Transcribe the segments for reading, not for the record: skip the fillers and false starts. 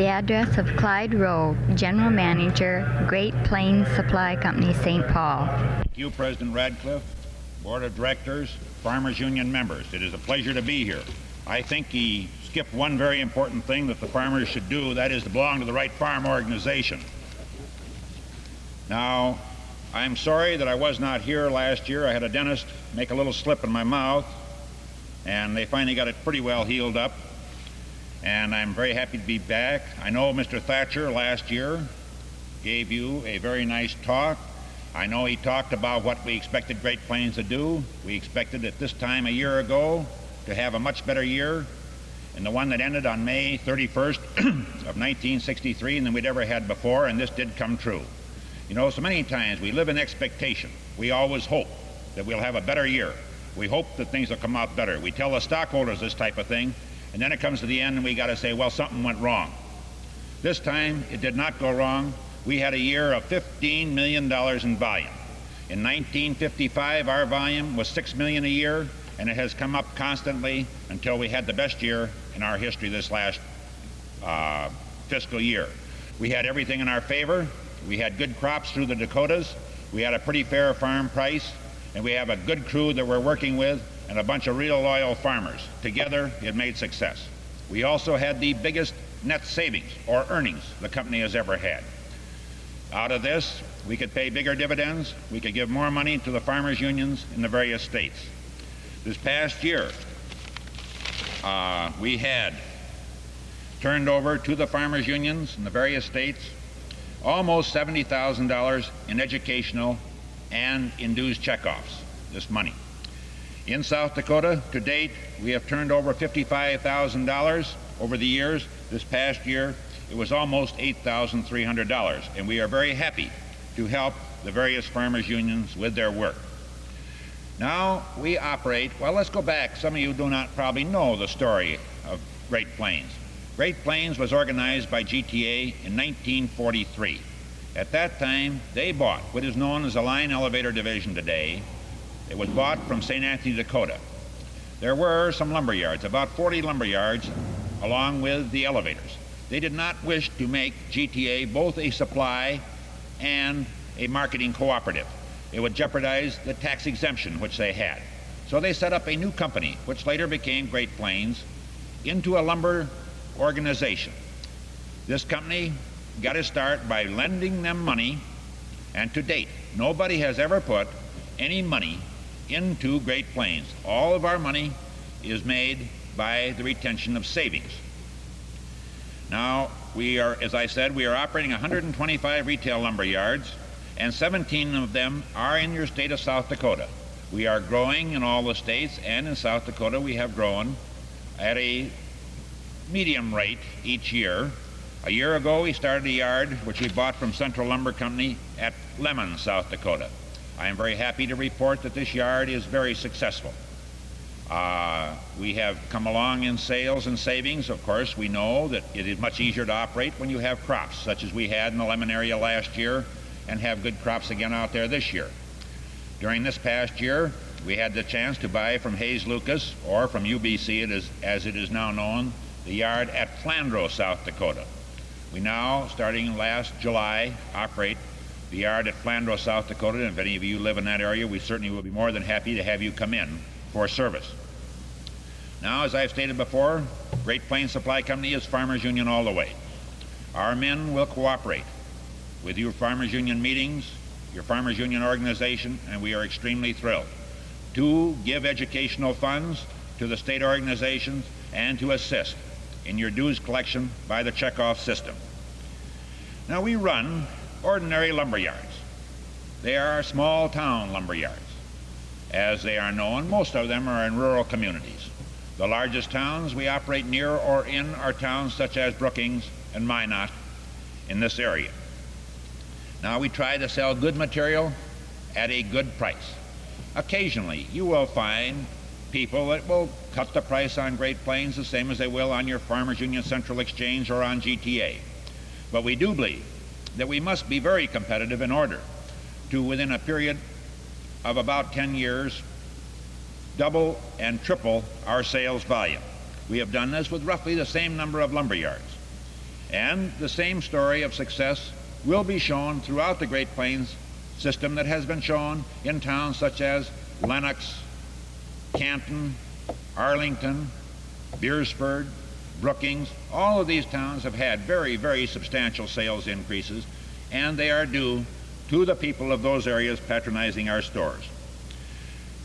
The address of Clyde Roe, General Manager, Great Plains Supply Company, St. Paul. Thank you, President Radcliffe, Board of Directors, Farmers Union members. It is a pleasure to be here. I think he skipped one very important thing that the farmers should do, that is to belong to the right farm organization. Now, I'm sorry that I was not here last year. I had a dentist make a little slip in my mouth, and they finally got it pretty well healed up. And I'm very happy to be back. I know Mr. Thatcher last year gave you a very nice talk. I know he talked about what we expected Great Plains to do. We expected at this time a year ago to have a much better year, and the one that ended on May 31st of 1963 than we'd ever had before, and this did come true. You know, so many times we live in expectation. We always hope that we'll have a better year. We hope that things will come out better. We tell the stockholders this type of thing, and then it comes to the end and we got to say, well, something went wrong. This time it did not go wrong. We had a year of $15 million in volume. In 1955 our volume was $6 million a year, and it has come up constantly until we had the best year in our history this last fiscal year. We had everything in our favor. We had good crops through the Dakotas. We had a pretty fair farm price, and we have a good crew that we're working with and a bunch of real loyal farmers. Together, it made success. We also had the biggest net savings or earnings the company has ever had. Out of this, we could pay bigger dividends. We could give more money to the farmers' unions in the various states. This past year, we had turned over to the farmers' unions in the various states almost $70,000 in educational and in dues checkoffs, this money. In South Dakota, to date, we have turned over $55,000 over the years. This past year, it was almost $8,300, and we are very happy to help the various farmers' unions with their work. Now, we operate, well, let's go back. Some of you do not probably know the story of Great Plains. Great Plains was organized by GTA in 1943. At that time, they bought what is known as the Line Elevator Division today. It was bought from St. Anthony, Dakota. There were some lumber yards, about 40 lumber yards, along with the elevators. They did not wish to make GTA both a supply and a marketing cooperative. It would jeopardize the tax exemption which they had. So they set up a new company, which later became Great Plains, into a lumber organization. This company got its start by lending them money, and to date, nobody has ever put any money into Great Plains. All of our money is made by the retention of savings. Now, we are, as I said, we are operating 125 retail lumber yards, and 17 of them are in your state of South Dakota. We are growing in all the states, and in South Dakota we have grown at a medium rate each year. A year ago we started a yard which we bought from Central Lumber Company at Lemon, South Dakota. I am very happy to report that this yard is very successful. We have come along in sales and savings. Of course, we know that it is much easier to operate when you have crops, such as we had in the Lemon area last year, and have good crops again out there this year. During this past year, we had the chance to buy from Hayes Lucas, or from UBC as it is now known, the yard at Flandreau, South Dakota. We now, starting last July, operate the yard at Flandreau, South Dakota, and if any of you live in that area, we certainly will be more than happy to have you come in for service. Now, as I've stated before, Great Plains Supply Company is Farmers Union all the way. Our men will cooperate with your Farmers Union meetings, your Farmers Union organization, and we are extremely thrilled to give educational funds to the state organizations and to assist in your dues collection by the checkoff system. Now, we run ordinary lumber yards. They are small town lumber yards. As they are known, most of them are in rural communities. The largest towns we operate near or in are towns such as Brookings and Minot in this area. Now, we try to sell good material at a good price. Occasionally, you will find people that will cut the price on Great Plains the same as they will on your Farmers Union Central Exchange or on GTA. But we do believe that we must be very competitive in order to, within a period of about 10 years, double and triple our sales volume. We have done this with roughly the same number of lumber yards. And the same story of success will be shown throughout the Great Plains system that has been shown in towns such as Lenox, Canton, Arlington, Beersford, Brookings. All of these towns have had very, very substantial sales increases, and they are due to the people of those areas patronizing our stores.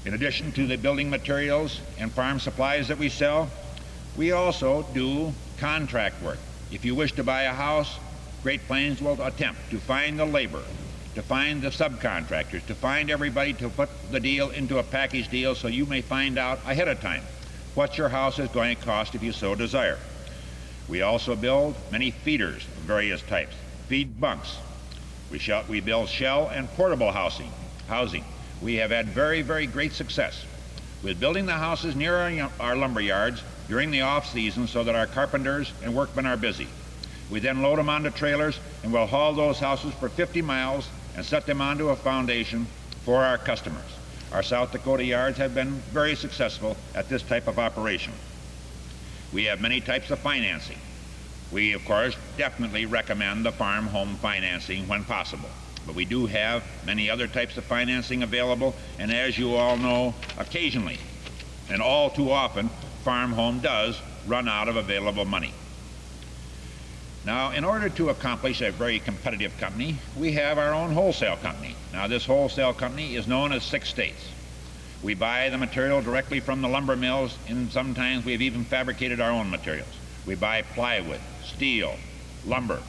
In addition to the building materials and farm supplies that we sell, we also do contract work. If you wish to buy a house, Great Plains will attempt to find the labor, to find the subcontractors, to find everybody to put the deal into a package deal so you may find out ahead of time what your house is going to cost if you so desire. We also build many feeders of various types, feed bunks. We build shell and portable housing. We have had very, very great success with building the houses near our lumber yards during the off-season so that our carpenters and workmen are busy. We then load them onto trailers and we'll haul those houses for 50 miles and set them onto a foundation for our customers. Our South Dakota yards have been very successful at this type of operation. We have many types of financing. We, of course, definitely recommend the farm home financing when possible. But we do have many other types of financing available, and as you all know, occasionally, and all too often, farm home does run out of available money. Now, in order to accomplish a very competitive company, we have our own wholesale company. Now, this wholesale company is known as 6 states. We buy the material directly from the lumber mills, and sometimes we have even fabricated our own materials. We buy plywood, steel, lumber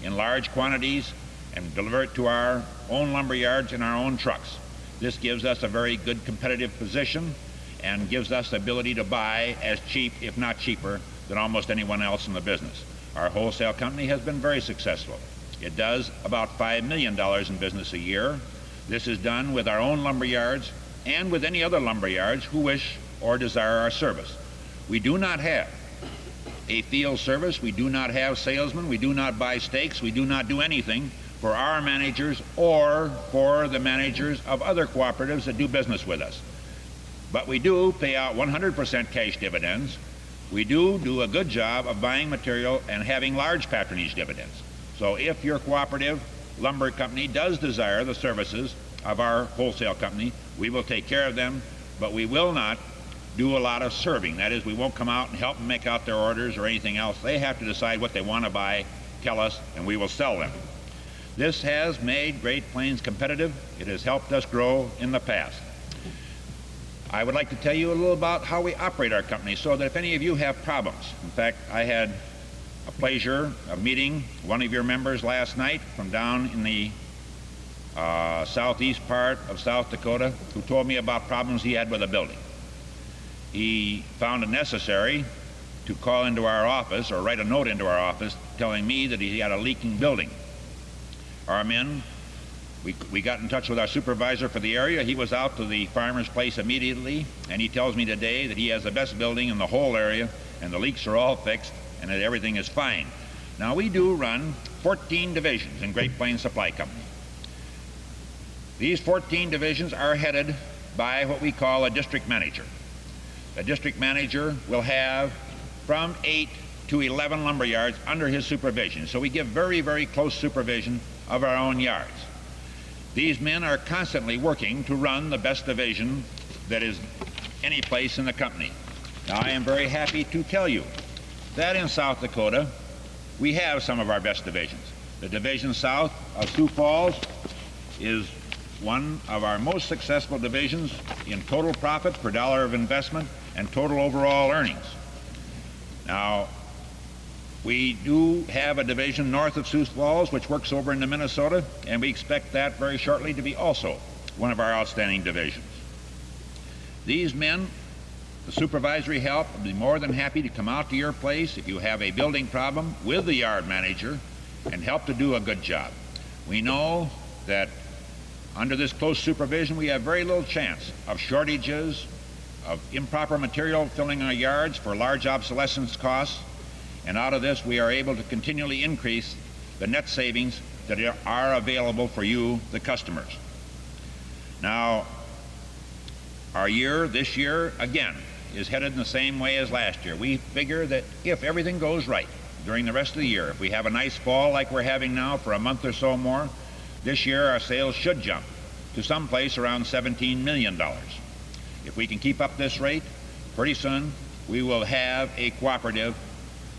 in large quantities and deliver it to our own lumber yards in our own trucks. This gives us a very good competitive position and gives us the ability to buy as cheap, if not cheaper, than almost anyone else in the business. Our wholesale company has been very successful. It does about $5 million in business a year. This is done with our own lumber yards and with any other lumber yards who wish or desire our service. We do not have a field service. We do not have salesmen. We do not buy stakes. We do not do anything for our managers or for the managers of other cooperatives that do business with us. But we do pay out 100% cash dividends. We do a good job of buying material and having large patronage dividends. So if your cooperative lumber company does desire the services of our wholesale company, we will take care of them, but we will not do a lot of serving. That is, we won't come out and help them make out their orders or anything else. They have to decide what they want to buy, tell us, and we will sell them. This has made Great Plains competitive. It has helped us grow in the past. I would like to tell you a little about how we operate our company so that if any of you have problems. In fact, I had a pleasure of meeting one of your members last night from down in the southeast part of South Dakota who told me about problems he had with a building. He found it necessary to call into our office or write a note into our office telling me that he had a leaking building. Our men, we got in touch with our supervisor for the area. He was out to the farmer's place immediately, and he tells me today that he has the best building in the whole area, and the leaks are all fixed, and that everything is fine. Now, we do run 14 divisions in Great Plains Supply Company. These 14 divisions are headed by what we call a district manager. The district manager will have from 8 to 11 lumber yards under his supervision. So we give very, very close supervision of our own yards. These men are constantly working to run the best division that is any place in the company. Now, I am very happy to tell you that in South Dakota, we have some of our best divisions. The division south of Sioux Falls is one of our most successful divisions in total profit per dollar of investment and total overall earnings. Now, we do have a division north of Sioux Falls which works over into Minnesota, and we expect that very shortly to be also one of our outstanding divisions. These men, the supervisory help, will be more than happy to come out to your place if you have a building problem with the yard manager and help to do a good job. We know that under this close supervision we have very little chance of shortages, of improper material filling our yards for large obsolescence costs, and out of this we are able to continually increase the net savings that are available for you, the customers. Now, our year, this year, again, is headed in the same way as last year. We figure that if everything goes right, during the rest of the year. If we have a nice fall like we're having now for a month or so more, this year our sales should jump to someplace around $17 million. If we can keep up this rate, pretty soon we will have a cooperative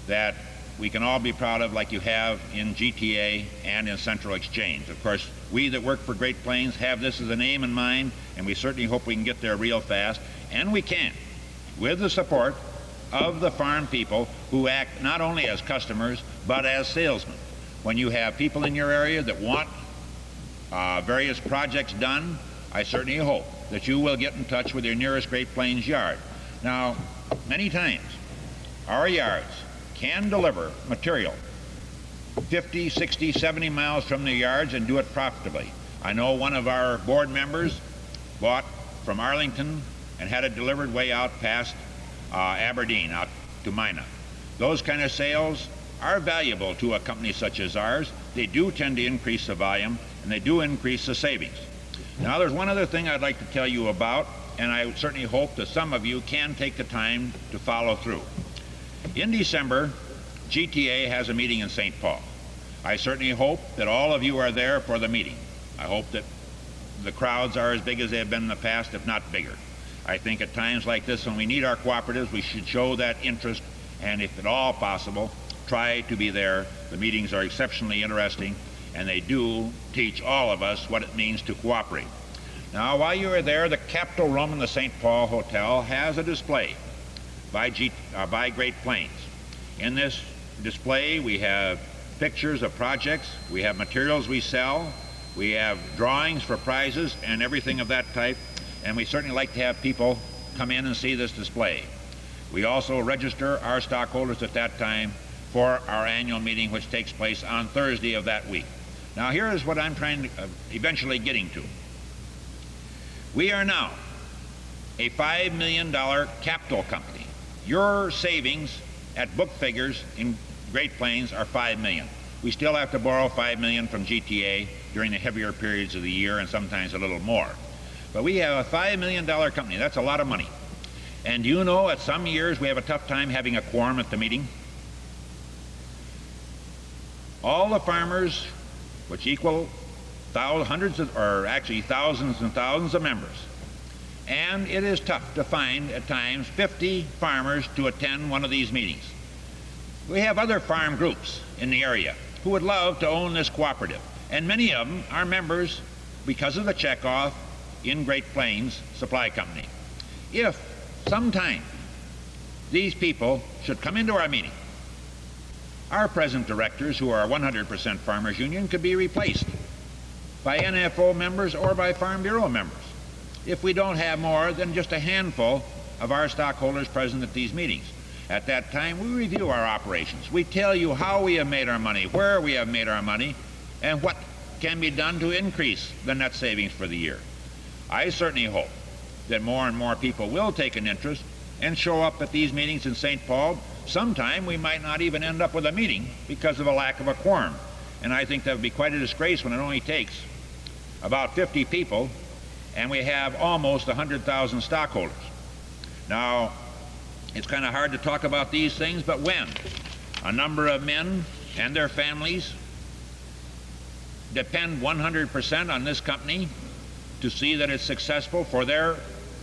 that we can all be proud of, like you have in GTA and in Central Exchange. Of course, we that work for Great Plains have this as an aim in mind, and we certainly hope we can get there real fast, and we can, with the support of the farm people who act not only as customers, but as salesmen. When you have people in your area that want various projects done, I certainly hope that you will get in touch with your nearest Great Plains yard. Now, many times, our yards can deliver material 50, 60, 70 miles from their yards and do it profitably. I know one of our board members bought from Arlington and had it delivered way out past Aberdeen, out to Mina. Those kind of sales are valuable to a company such as ours. They do tend to increase the volume, and they do increase the savings. Now, there's one other thing I'd like to tell you about, and I certainly hope that some of you can take the time to follow through. In December, GTA has a meeting in St. Paul. I certainly hope that all of you are there for the meeting. I hope that the crowds are as big as they have been in the past, if not bigger. I think at times like this, when we need our cooperatives, we should show that interest, and if at all possible, try to be there. The meetings are exceptionally interesting, and they do teach all of us what it means to cooperate. Now, while you are there, the Capitol Room in the St. Paul Hotel has a display by Great Plains. In this display, we have pictures of projects, we have materials we sell, we have drawings for prizes and everything of that type, and we certainly like to have people come in and see this display. We also register our stockholders at that time for our annual meeting, which takes place on Thursday of that week. Now, here is what I'm trying to eventually getting to. We are now a $5 million capital company. Your savings at book figures in Great Plains are $5 million. We still have to borrow $5 million from GTA during the heavier periods of the year, and sometimes a little more. But we have a $5 million company. That's a lot of money. And do you know, at some years we have a tough time having a quorum at the meeting? All the farmers, which equal hundreds of, or actually thousands and thousands of members, and it is tough to find at times 50 farmers to attend one of these meetings. We have other farm groups in the area who would love to own this cooperative, and many of them are members because of the checkoff in Great Plains Supply Company. If sometime these people should come into our meeting, our present directors, who are 100% Farmers Union, could be replaced by NFO members or by Farm Bureau members if we don't have more than just a handful of our stockholders present at these meetings. At that time, we review our operations. We tell you how we have made our money, where we have made our money, and what can be done to increase the net savings for the year. I certainly hope that more and more people will take an interest and show up at these meetings in St. Paul. Sometime we might not even end up with a meeting because of a lack of a quorum. And I think that would be quite a disgrace when it only takes about 50 people and we have almost 100,000 stockholders. Now, it's kind of hard to talk about these things, but when a number of men and their families depend 100% on this company to see that it's successful for their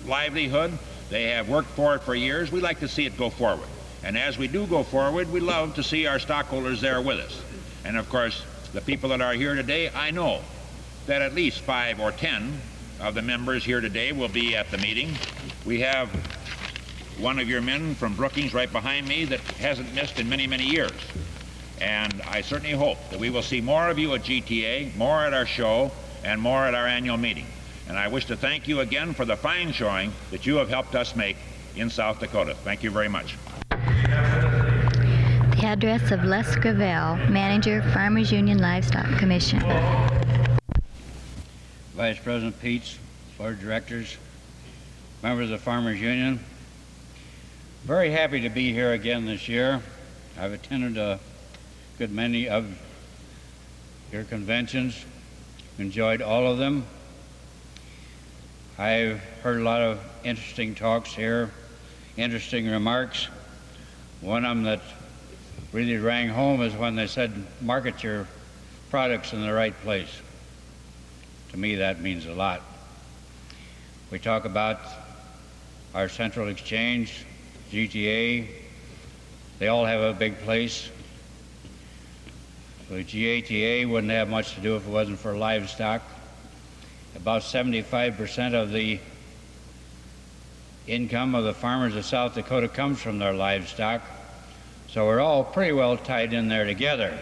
livelihood, they have worked for it for years, we like to see it go forward. And as we do go forward, we love to see our stockholders there with us. And of course, the people that are here today, I know that at least 5 or 10 of the members here today will be at the meeting. We have one of your men from Brookings right behind me that hasn't missed in many, many years. And I certainly hope that we will see more of you at GTA, more at our show, and more at our annual meeting. And I wish to thank you again for the fine showing that you have helped us make in South Dakota. Thank you very much. The address of Les Gravelle, Manager, Farmers Union Livestock Commission. Vice President Peets, Board of Directors, members of the Farmers Union. Very happy to be here again this year. I've attended a good many of your conventions, enjoyed all of them. I've heard a lot of interesting talks here, interesting remarks. One of them that really rang home is when they said, market your products in the right place. To me, that means a lot. We talk about our Central Exchange, GTA. They all have a big place. The GATA wouldn't have much to do if it wasn't for livestock. About 75% of the income of the farmers of South Dakota comes from their livestock. So we're all pretty well tied in there together.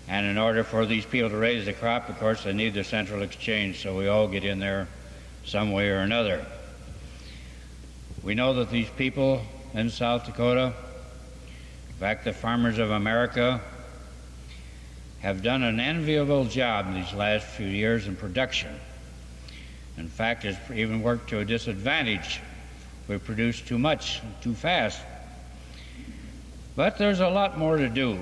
And in order for these people to raise the crop, of course, they need the Central Exchange, so we all get in there some way or another. We know that these people in South Dakota, in fact, the farmers of America, have done an enviable job in these last few years in production. In fact, it's even worked to a disadvantage. We produce too much, too fast. But there's a lot more to do.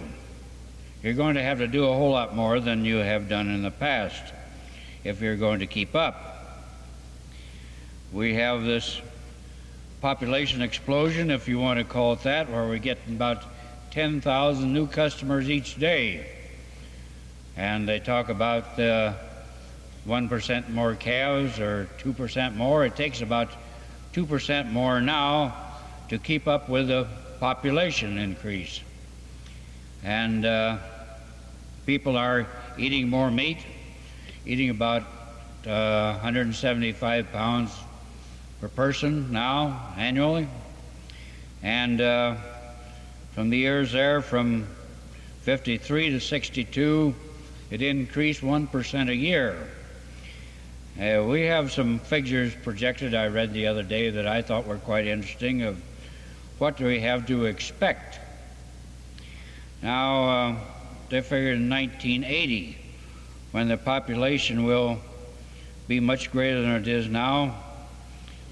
You're going to have to do a whole lot more than you have done in the past if you're going to keep up. We have this population explosion, if you want to call it that, where we get about 10,000 new customers each day. And they talk about 1% more calves or 2% more. It takes about 2% more now to keep up with the population increase. And people are eating more meat, eating about 175 pounds per person now, annually. And from the years there, from 53 to 62, it increased 1% a year. We have some figures projected I read the other day that I thought were quite interesting of what do we have to expect. Now, they figured in 1980, when the population will be much greater than it is now,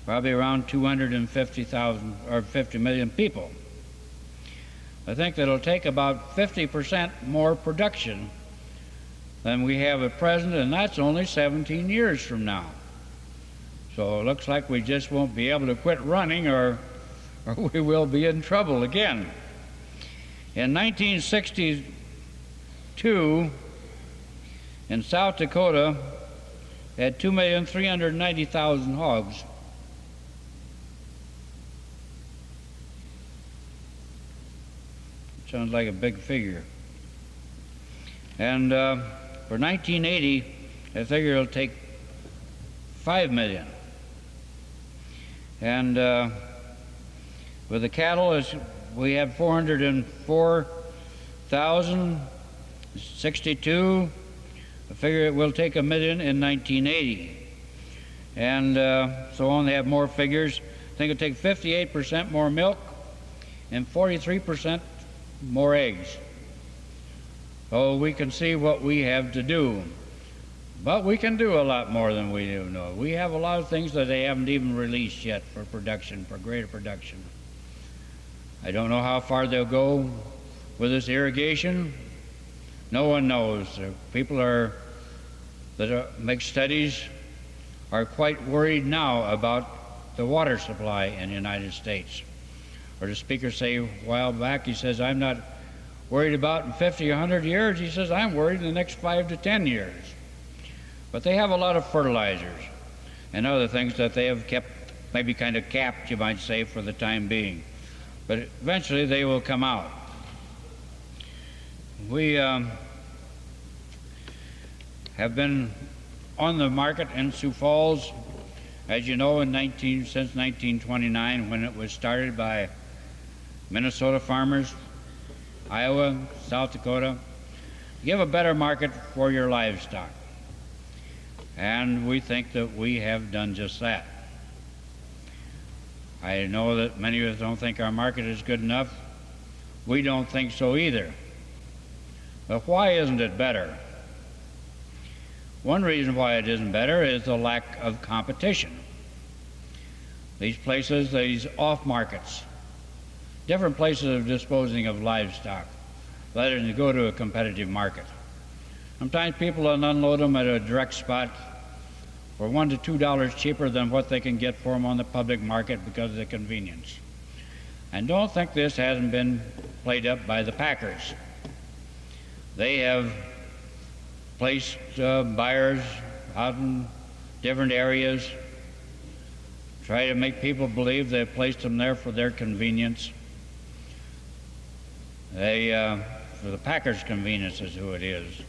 probably around 250,000 or 50 million people. I think that it'll take about 50% more production than we have at present, and that's only 17 years from now. So it looks like we just won't be able to quit running, or we will be in trouble again. In 1962, in South Dakota, they had 2,390,000 hogs. Sounds like a big figure. And for 1980, I figure it'll take 5 million. And with the cattle, we have 404,062. I figure it will take 1 million in 1980. And so on, they have more figures. I think it'll take 58% more milk and 43% more eggs. So we can see what we have to do. But we can do a lot more than we do know. We have a lot of things that they haven't even released yet for production, for greater production. I don't know how far they'll go with this irrigation. No one knows. People that make studies are quite worried now about the water supply in the United States. Or the speaker say a while back, he says, I'm not worried about in 50 or 100 years. He says, I'm worried in the next 5 to 10 years. But they have a lot of fertilizers and other things that they have kept, maybe kind of capped, you might say, for the time being. But eventually they will come out. We have been on the market in Sioux Falls, as you know, since 1929, when it was started by Minnesota farmers, Iowa, South Dakota. Give a better market for your livestock. And we think that we have done just that. I know that many of us don't think our market is good enough. We don't think so either. But why isn't it better? One reason why it isn't better is the lack of competition. These places, these off markets, different places of disposing of livestock, rather than to go to a competitive market. Sometimes people will unload them at a direct spot for $1 to $2 cheaper than what they can get for them on the public market because of the convenience. And don't think this hasn't been played up by the packers. They have placed buyers out in different areas, try to make people believe they've placed them there for their convenience. For the packers' convenience is who it is.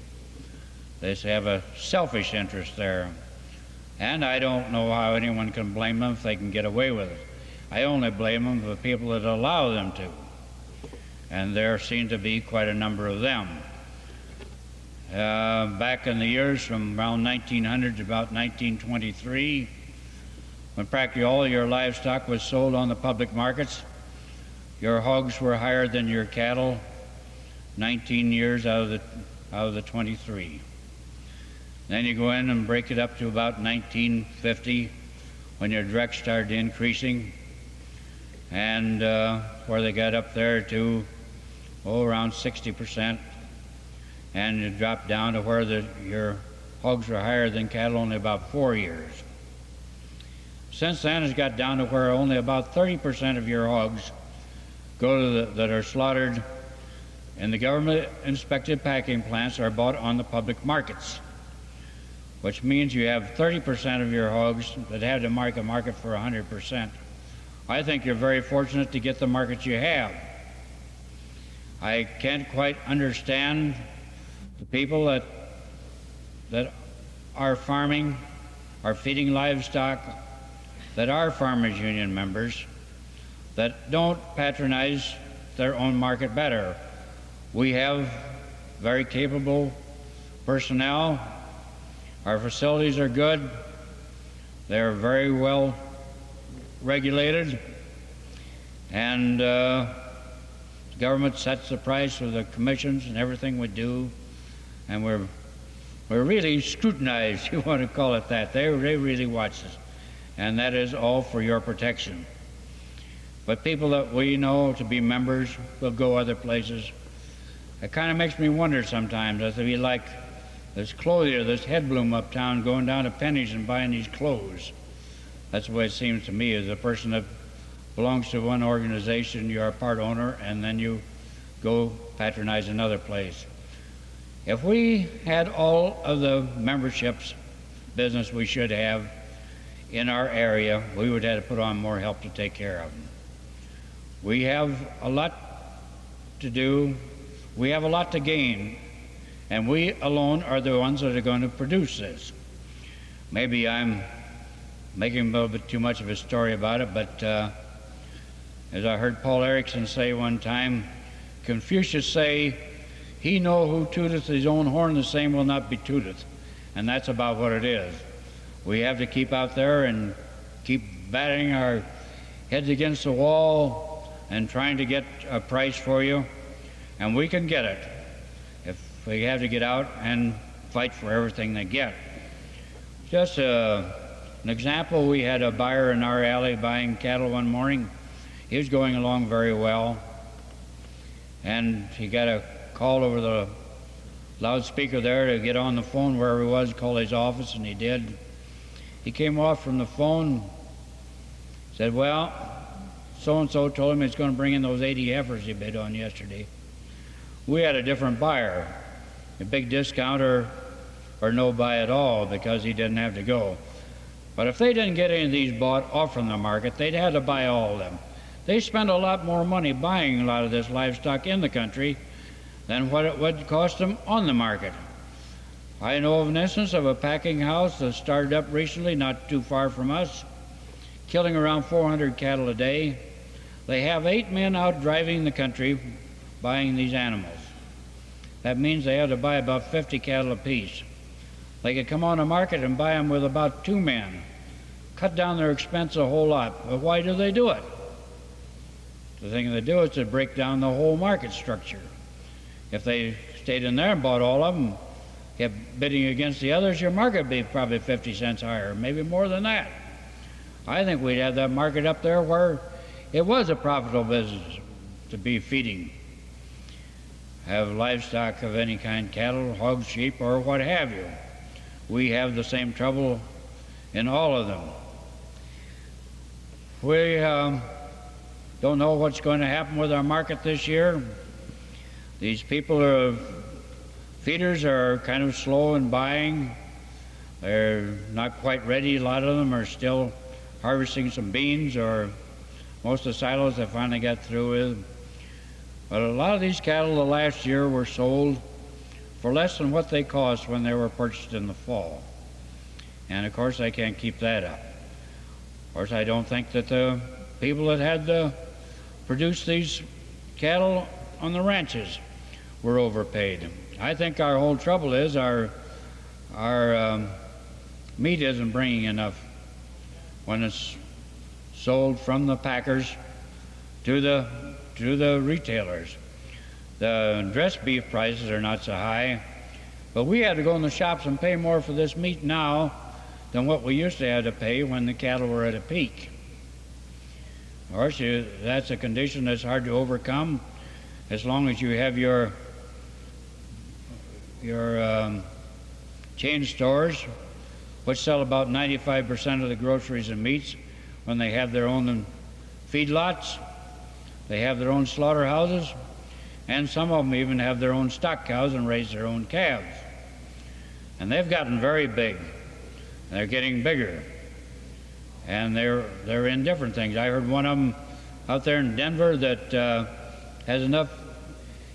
They have a selfish interest there. And I don't know how anyone can blame them if they can get away with it. I only blame them for the people that allow them to. And there seem to be quite a number of them. Back in the years from around 1900 to about 1923, when practically all your livestock was sold on the public markets, your hogs were higher than your cattle 19 years out of the 23. Then you go in and break it up to about 1950 when your direct started increasing, and where they got up there to around 60%, and you dropped down to where your hogs were higher than cattle only about 4 years. Since then it's got down to where only about 30% of your hogs go to that are slaughtered in the government inspected packing plants are bought on the public markets, which means you have 30% of your hogs that have to market for 100%. I think you're very fortunate to get the market you have. I can't quite understand the people that are farming, are feeding livestock, that are Farmers Union members, that don't patronize their own market better. We have very capable personnel. Our facilities are good. They're very well regulated. And the government sets the price for the commissions and everything we do. And we're really scrutinized, you want to call it that. They really watch us. And that is all for your protection. But people that we know to be members will go other places. It kind of makes me wonder sometimes, as if you like this clothier, this head bloom uptown, going down to Penny's and buying these clothes. That's the way it seems to me, as a person that belongs to one organization, you're a part owner, and then you go patronize another place. If we had all of the memberships business we should have in our area, we would have to put on more help to take care of them. We have a lot to do. We have a lot to gain, and we alone are the ones that are going to produce this. Maybe I'm making a little bit too much of a story about it, but as I heard Paul Erickson say one time, Confucius say, "He know who tooteth his own horn, the same will not be tooteth." And that's about what it is. We have to keep out there and keep batting our heads against the wall and trying to get a price for you, and we can get it if we have to get out and fight for everything they get. Just an example, we had a buyer in our alley buying cattle one morning. He was going along very well, and he got a call over the loudspeaker there to get on the phone wherever he was, call his office, and he did. He came off from the phone, said, "Well, so-and-so told him he's going to bring in those 80 heifers he bid on yesterday." We had a different buyer, a big discounter or no buy at all, because he didn't have to go. But if they didn't get any of these bought off from the market, they'd have to buy all of them. They spend a lot more money buying a lot of this livestock in the country than what it would cost them on the market. I know of an instance of a packing house that started up recently, not too far from us, killing around 400 cattle a day. They have 8 men out driving the country buying these animals. That means they have to buy about 50 cattle apiece. They could come on the market and buy them with about 2 men, cut down their expense a whole lot. But why do they do it? The thing they do is to break down the whole market structure. If they stayed in there and bought all of them, kept bidding against the others, your market would be probably 50 cents higher, maybe more than that. I think we'd have that market up there where it was a profitable business to be feeding. Have livestock of any kind, cattle, hogs, sheep, or what have you. We have the same trouble in all of them. We don't know what's going to happen with our market this year. These feeders are kind of slow in buying. They're not quite ready. A lot of them are still harvesting some beans, or most of the silos they finally got through with. But a lot of these cattle the last year were sold for less than what they cost when they were purchased in the fall. And of course I can't keep that up. Of course I don't think that the people that had to produce these cattle on the ranches were overpaid. I think our whole trouble is our meat isn't bringing enough when it's sold from the packers to the retailers. The dressed beef prices are not so high, but we had to go in the shops and pay more for this meat now than what we used to have to pay when the cattle were at a peak. Of course, that's a condition that's hard to overcome as long as you have your chain stores, which sell about 95% of the groceries and meats when they have their own feedlots. They have their own slaughterhouses, and some of them even have their own stock cows and raise their own calves. And they've gotten very big. They're getting bigger. And they're in different things. I heard one of them out there in Denver that has enough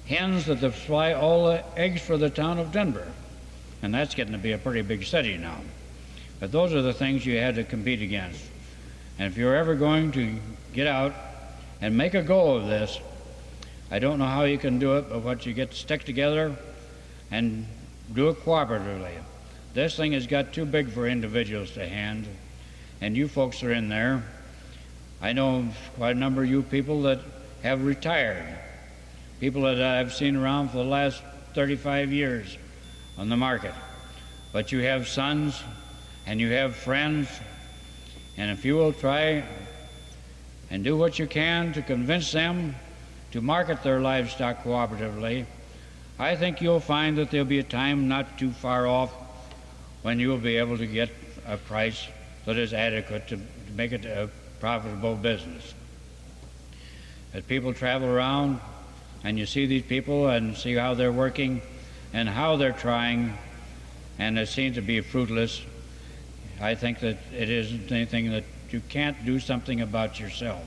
hens that they supply all the eggs for the town of Denver. And that's getting to be a pretty big city now. But those are the things you had to compete against. And if you're ever going to get out and make a go of this, I don't know how you can do it, but what you get to stick together and do it cooperatively. This thing has got too big for individuals to handle, and you folks are in there. I know quite a number of you people that have retired, people that I've seen around for the last 35 years on the market. But you have sons and you have friends, and if you will try and do what you can to convince them to market their livestock cooperatively, I think you'll find that there'll be a time not too far off when you will be able to get a price that is adequate to make it a profitable business. As people travel around and you see these people and see how they're working and how they're trying, and it seems to be fruitless, I think that it isn't anything that you can't do something about yourself.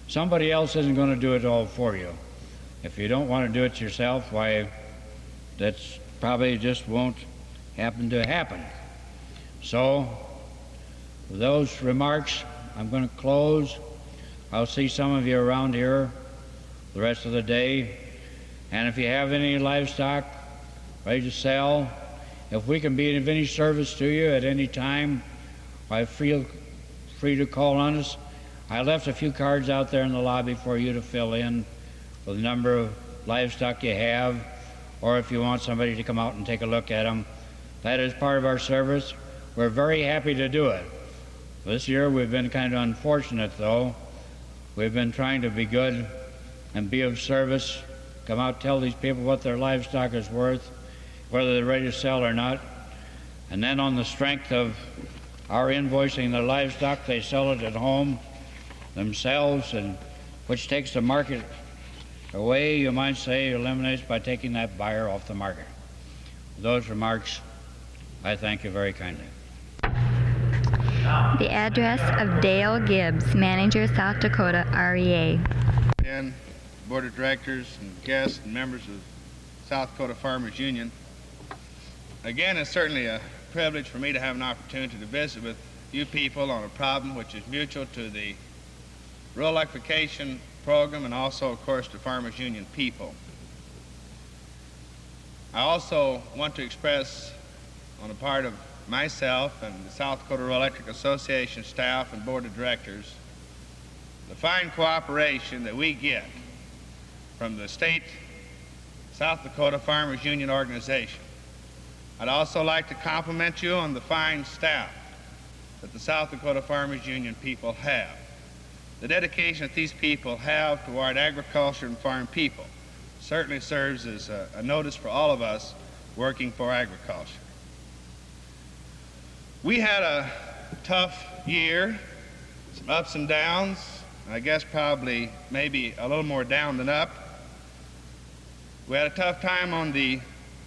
Somebody else isn't going to do it all for you. If you don't want to do it yourself, why, that's probably just won't happen to happen. So, with those remarks, I'm going to close. I'll see some of you around here the rest of the day. And if you have any livestock ready to sell, if we can be of any service to you at any time, I feel free to call on us. I left a few cards out there in the lobby for you to fill in with the number of livestock you have, or if you want somebody to come out and take a look at them. That is part of our service. We're very happy to do it. This year we've been kind of unfortunate, though. We've been trying to be good and be of service, come out, tell these people what their livestock is worth, whether they're ready to sell or not, and then on the strength of our invoicing the livestock, they sell it at home themselves, and which takes the market away, you might say, eliminates by taking that buyer off the market. With those remarks, I thank you very kindly. The address of Dail Gibbs, Manager, South Dakota R.E.A. And Board of Directors and guests and members of South Dakota Farmers Union. Again, it's certainly a privilege for me to have an opportunity to visit with you people on a problem which is mutual to the rural electrification program and also, of course, the Farmers Union people. I also want to express on the part of myself and the South Dakota Rural Electric Association staff and Board of Directors the fine cooperation that we get from the state South Dakota Farmers Union organization. I'd also like to compliment you on the fine staff that the South Dakota Farmers Union people have. The dedication that these people have toward agriculture and farm people certainly serves as a notice for all of us working for agriculture. We had a tough year, some ups and downs, I guess probably maybe a little more down than up. We had a tough time on the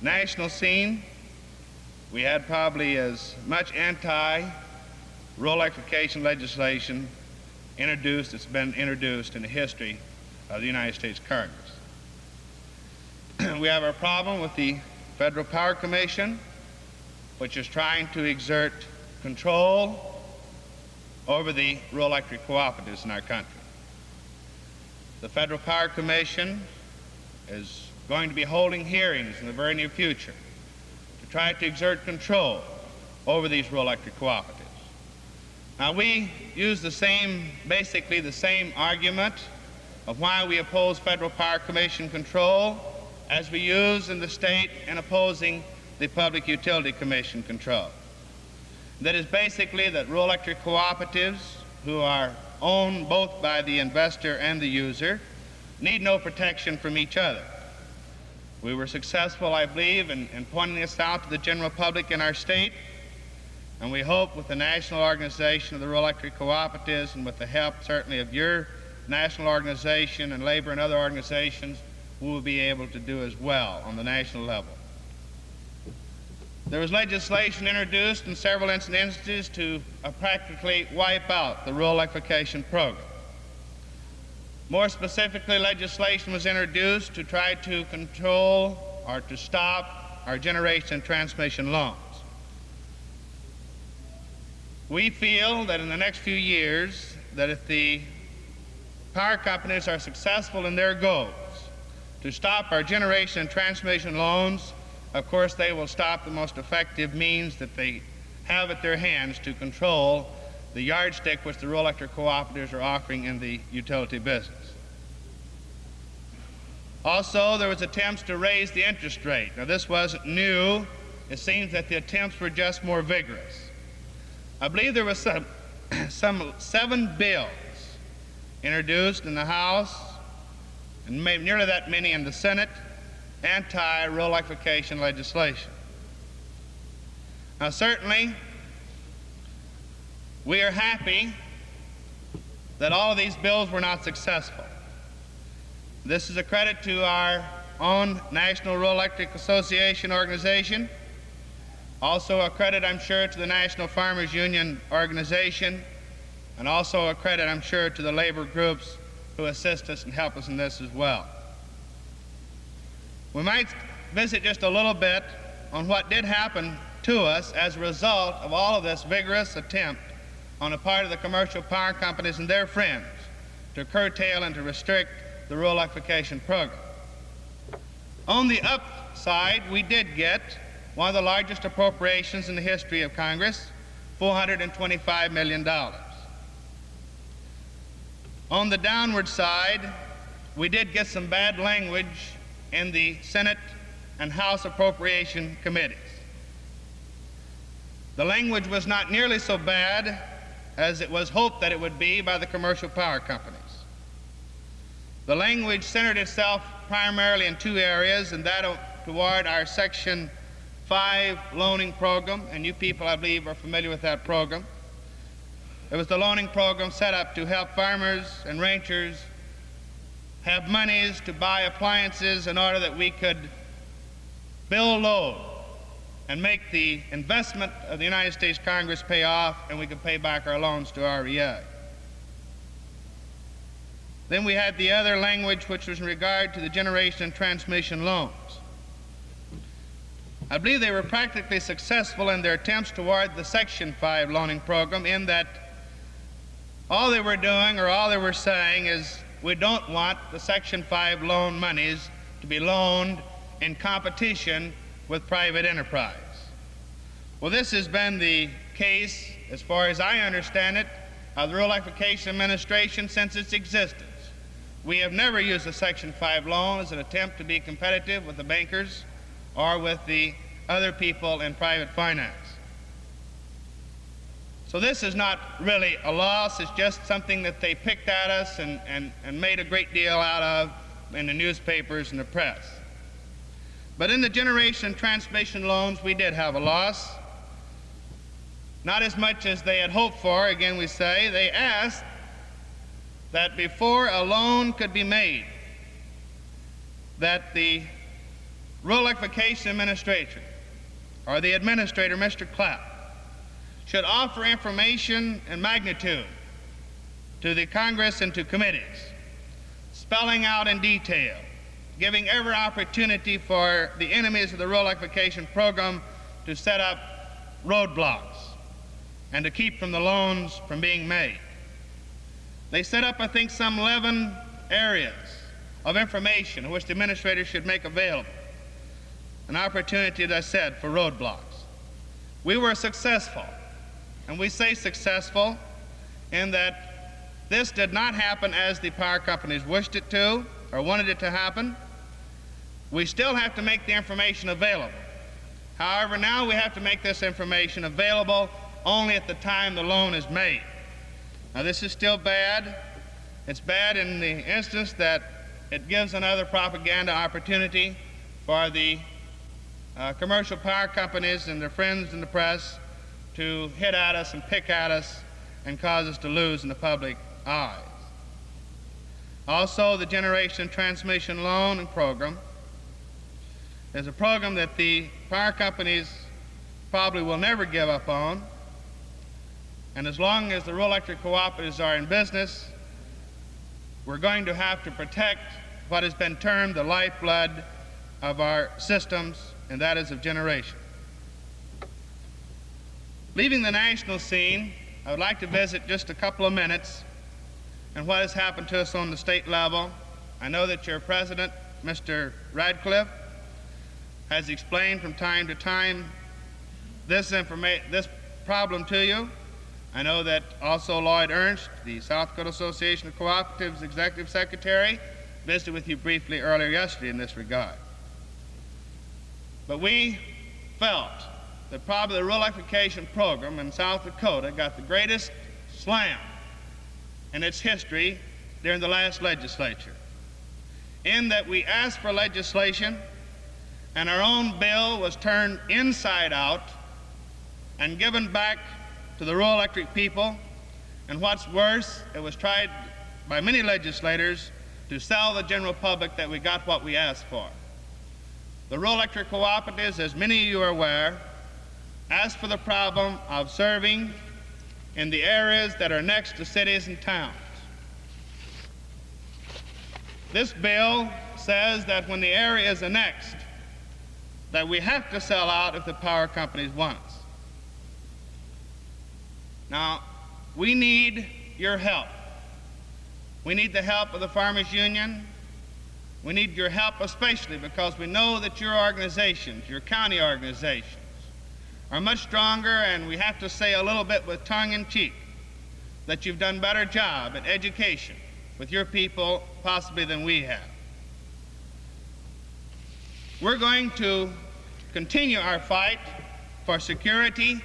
national scene. We had probably as much anti-rural electrification legislation introduced that's been introduced in the history of the United States Congress. We have a problem with the Federal Power Commission, which is trying to exert control over the rural electric cooperatives in our country. The Federal Power Commission is going to be holding hearings in the very near future to try to exert control over these rural electric cooperatives. Now, we use basically the same argument of why we oppose Federal Power Commission control as we use in the state in opposing the Public Utility Commission control. That is basically that rural electric cooperatives, who are owned both by the investor and the user, need no protection from each other. We were successful, I believe, in pointing this out to the general public in our state, and we hope with the national organization of the rural electric cooperatives and with the help certainly of your national organization and labor and other organizations, we will be able to do as well on the national level. There was legislation introduced in several instances to practically wipe out the rural electrification program. More specifically, legislation was introduced to try to control or to stop our generation and transmission loans. We feel that in the next few years, that if the power companies are successful in their goals to stop our generation and transmission loans, of course they will stop the most effective means that they have at their hands to control the yardstick which the rural electric cooperatives are offering in the utility business. Also, there was attempts to raise the interest rate. Now, this wasn't new. It seems that the attempts were just more vigorous. I believe there was some 7 bills introduced in the House and maybe nearly that many in the Senate, anti-rural electrification legislation. Now, certainly, we are happy that all of these bills were not successful. This is a credit to our own National Rural Electric Association organization. Also a credit, I'm sure, to the National Farmers Union organization, and also a credit, I'm sure, to the labor groups who assist us and help us in this as well. We might visit just a little bit on what did happen to us as a result of all of this vigorous attempt on the part of the commercial power companies and their friends to curtail and to restrict the rural electrification program. On the upside, we did get one of the largest appropriations in the history of Congress, $425 million. On the downward side, we did get some bad language in the Senate and House Appropriation Committees. The language was not nearly so bad as it was hoped that it would be by the commercial power companies. The language centered itself primarily in 2 areas, and that toward our Section 5 loaning program, and you people, I believe, are familiar with that program. It was the loaning program set up to help farmers and ranchers have monies to buy appliances in order that we could build load and make the investment of the United States Congress pay off, and we could pay back our loans to R.E.A. Then we had the other language, which was in regard to the generation and transmission loans. I believe they were practically successful in their attempts toward the Section 5 loaning program, in that all they were doing, or all they were saying, is we don't want the Section 5 loan monies to be loaned in competition with private enterprise. Well, this has been the case, as far as I understand it, of the Rural Electrification Administration since its existence. We have never used the Section 5 loan as an attempt to be competitive with the bankers or with the other people in private finance. So this is not really a loss. It's just something that they picked at us and made a great deal out of in the newspapers and the press. But in the generation and transmission loans, we did have a loss. Not as much as they had hoped for. Again, we say, they asked that before a loan could be made, that the Rural Electrification Administration, or the administrator, Mr. Clapp, should offer information and magnitude to the Congress and to committees, spelling out in detail, giving every opportunity for the enemies of the rural electrification program to set up roadblocks and to keep from the loans from being made. They set up, I think, some 11 areas of information which the administrator should make available. An opportunity, as I said, for roadblocks. We were successful, and we say successful in that this did not happen as the power companies wished it to or wanted it to happen. We still have to make the information available. However, now we have to make this information available only at the time the loan is made. Now, this is still bad. It's bad in the instance that it gives another propaganda opportunity for the commercial power companies and their friends in the press to hit at us and pick at us and cause us to lose in the public eyes. Also, the Generation Transmission Loan and Program is a program that the power companies probably will never give up on. And as long as the rural electric cooperatives are in business, we're going to have to protect what has been termed the lifeblood of our systems, and that is of generation. Leaving the national scene, I would like to visit just a couple of minutes and what has happened to us on the state level. I know that your president, Mr. Radcliffe, has explained from time to time this problem to you. I know that also Lloyd Ernst, the South Dakota Association of Cooperatives Executive Secretary, visited with you briefly earlier yesterday in this regard. But we felt that probably the rural electrification program in South Dakota got the greatest slam in its history during the last legislature, in that we asked for legislation and our own bill was turned inside out and given back to the rural electric people, and what's worse, it was tried by many legislators to sell the general public that we got what we asked for. The rural electric cooperatives, as many of you are aware, asked for the problem of serving in the areas that are next to cities and towns. This bill says that when the area is annexed, that we have to sell out if the power companies want us. Now, we need your help. We need the help of the Farmers Union. We need your help especially because we know that your organizations, your county organizations, are much stronger, and we have to say a little bit with tongue in cheek that you've done a better job at education with your people possibly than we have. We're going to continue our fight for security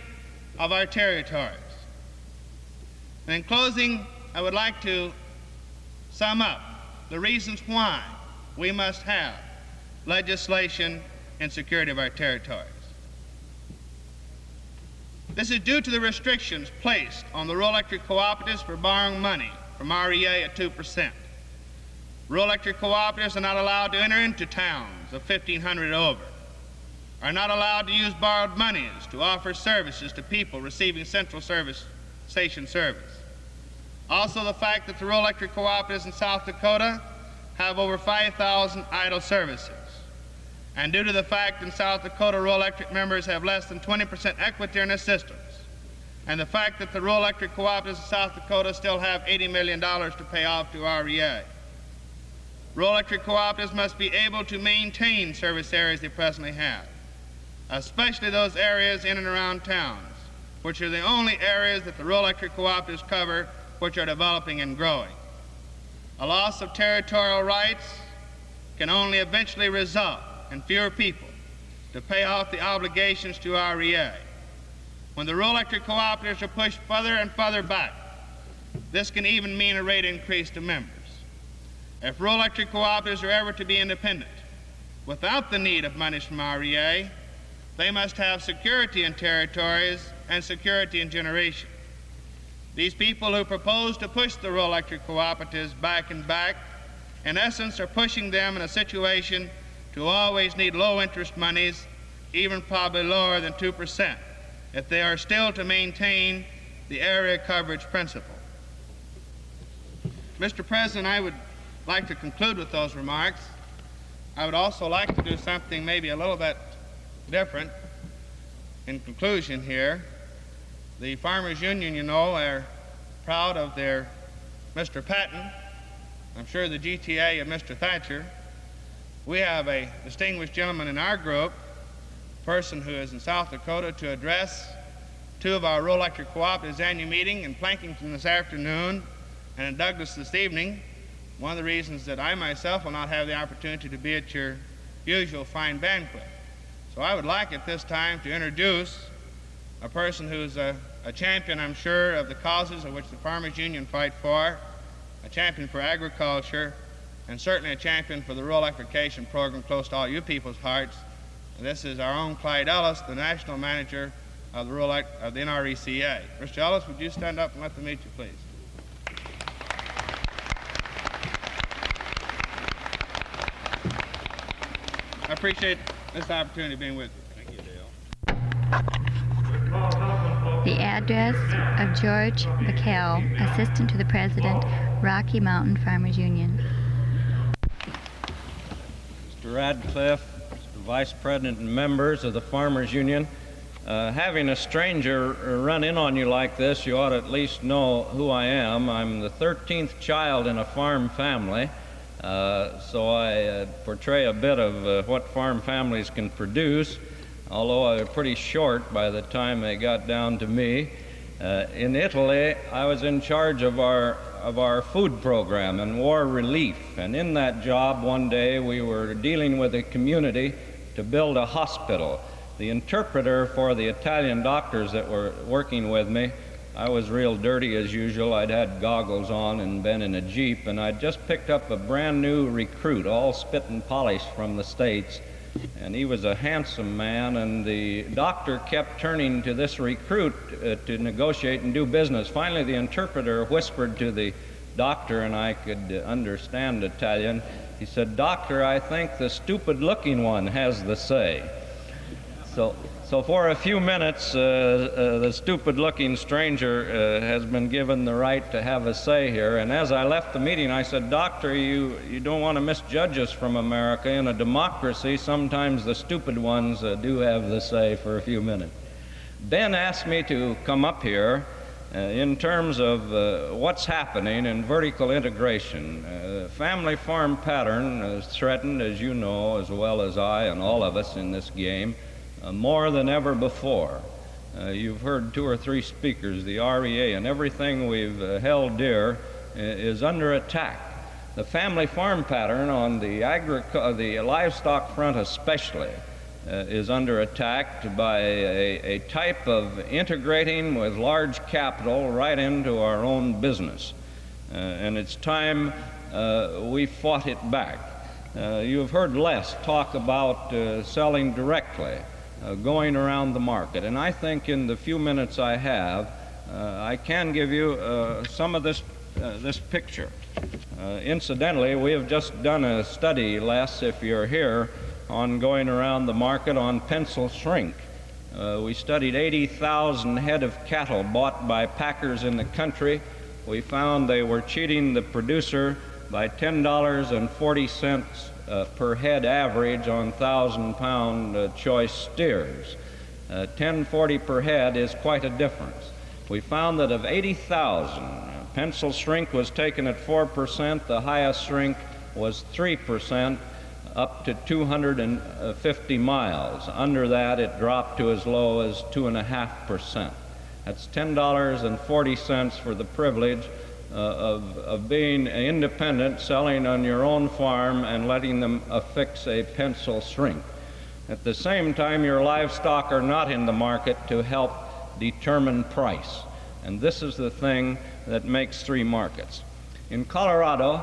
of our territories. And in closing, I would like to sum up the reasons why we must have legislation in security of our territories. This is due to the restrictions placed on the rural electric cooperatives for borrowing money from R.E.A. at 2%. Rural electric cooperatives are not allowed to enter into towns of 1,500 over, are not allowed to use borrowed monies to offer services to people receiving central station service. Also, the fact that the rural electric cooperatives in South Dakota have over 5,000 idle services. And due to the fact in South Dakota rural electric members have less than 20% equity in their systems, and the fact that the rural electric cooperatives in South Dakota still have $80 million to pay off to R.E.A. Rural electric cooperatives must be able to maintain service areas they presently have, especially those areas in and around towns, which are the only areas that the rural electric cooperatives cover which are developing and growing. A loss of territorial rights can only eventually result in fewer people to pay off the obligations to R.E.A. When the rural electric cooperatives are pushed further and further back, this can even mean a rate increase to members. If rural electric cooperatives are ever to be independent without the need of monies from R.E.A., they must have security in territories and security in generation. These people who propose to push the rural electric cooperatives back and back, in essence, are pushing them in a situation to always need low interest monies, even probably lower than 2%, if they are still to maintain the area coverage principle. Mr. President, I would like to conclude with those remarks. I would also like to do something maybe a little bit different in conclusion here. The Farmers Union, you know, are proud of their Mr. Patton. I'm sure the GTA of Mr. Thatcher. We have a distinguished gentleman in our group, a person who is in South Dakota to address two of our rural electric cooperatives annual meeting in Plankington this afternoon and in Douglas this evening. One of the reasons that I myself will not have the opportunity to be at your usual fine banquet. So I would like at this time to introduce a person who's a champion, I'm sure, of the causes of which the Farmers Union fight for, a champion for agriculture, and certainly a champion for the rural electrification program close to all you people's hearts. And this is our own Clyde Ellis, the national manager of the NRECA. Mr. Ellis, would you stand up and let them meet you, please? I appreciate this opportunity of being with you. Thank you, Dail. The address of George Bickel, Assistant to the President, Rocky Mountain Farmers Union. Mr. Radcliffe, Mr. Vice President and members of the Farmers Union, having a stranger run in on you like this, you ought to at least know who I am. I'm the 13th child in a farm family. So I portray a bit of what farm families can produce, although I was pretty short by the time they got down to me. In Italy, I was in charge of our food program and war relief, and in that job one day we were dealing with a community to build a hospital. The interpreter for the Italian doctors that were working with me, I was real dirty as usual. I'd had goggles on and been in a Jeep, and I'd just picked up a brand new recruit, all spit and polish from the States. And he was a handsome man, and the doctor kept turning to this recruit to negotiate and do business. Finally, the interpreter whispered to the doctor, and I could understand Italian. He said, "Doctor, I think the stupid-looking one has the say." So for a few minutes, the stupid-looking stranger has been given the right to have a say here. And as I left the meeting, I said, "Doctor, you don't want to misjudge us from America. In a democracy, sometimes the stupid ones do have the say for a few minutes." Ben asked me to come up here in terms of what's happening in vertical integration. Family farm pattern is threatened, as you know, as well as I and all of us in this game, more than ever before. You've heard two or three speakers, the R.E.A., and everything we've held dear is under attack. The family farm pattern on the livestock front especially is under attack by a type of integrating with large capital right into our own business. And it's time we fought it back. You have heard Les talk about selling directly, going around the market. And I think in the few minutes I have, I can give you some of this picture. Incidentally, we have just done a study, Les, if you're here, on going around the market on pencil shrink. We studied 80,000 head of cattle bought by packers in the country. We found they were cheating the producer by $10.40 per head average on 1,000-pound choice steers. $10.40 per head is quite a difference. We found that of 80,000, pencil shrink was taken at 4%, the highest shrink was 3%, up to 250 miles. Under that, it dropped to as low as 2.5%. That's $10.40 for the privilege of being independent, selling on your own farm and letting them affix a pencil shrink. At the same time, your livestock are not in the market to help determine price. And this is the thing that makes three markets. In Colorado,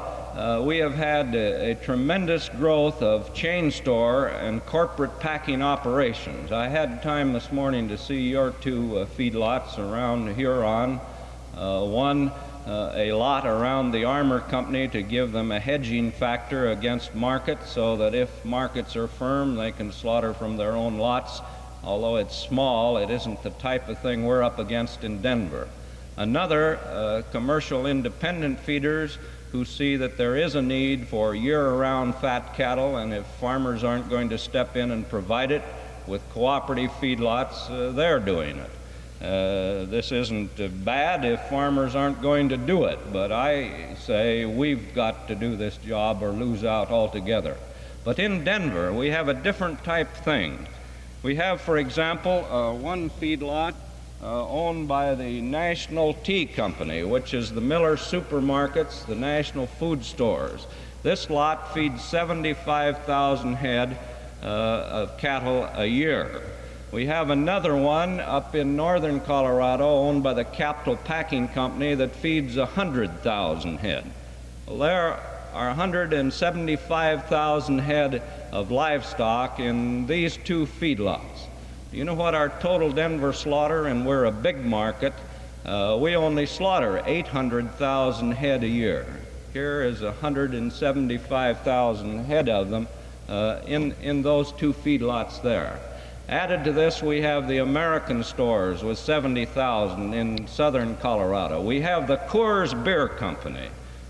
we have had a tremendous growth of chain store and corporate packing operations. I had time this morning to see your two feedlots around Huron. One a lot around the armor company to give them a hedging factor against markets, so that if markets are firm, they can slaughter from their own lots. Although it's small, it isn't the type of thing we're up against in Denver. Another, commercial independent feeders who see that there is a need for year-round fat cattle, and if farmers aren't going to step in and provide it with cooperative feedlots, they're doing it. This isn't bad if farmers aren't going to do it, but I say we've got to do this job or lose out altogether. But in Denver, we have a different type thing. We have, for example, one feedlot owned by the National Tea Company, which is the Miller supermarkets, the national food stores. This lot feeds 75,000 head of cattle a year. We have another one up in northern Colorado owned by the Capital Packing Company that feeds 100,000 head. Well, there are 175,000 head of livestock in these two feedlots. Do you know what our total Denver slaughter, and we're a big market, we only slaughter 800,000 head a year. Here is 175,000 head of them in those two feedlots there. Added to this, we have the American stores with 70,000 in southern Colorado. We have the Coors Beer Company.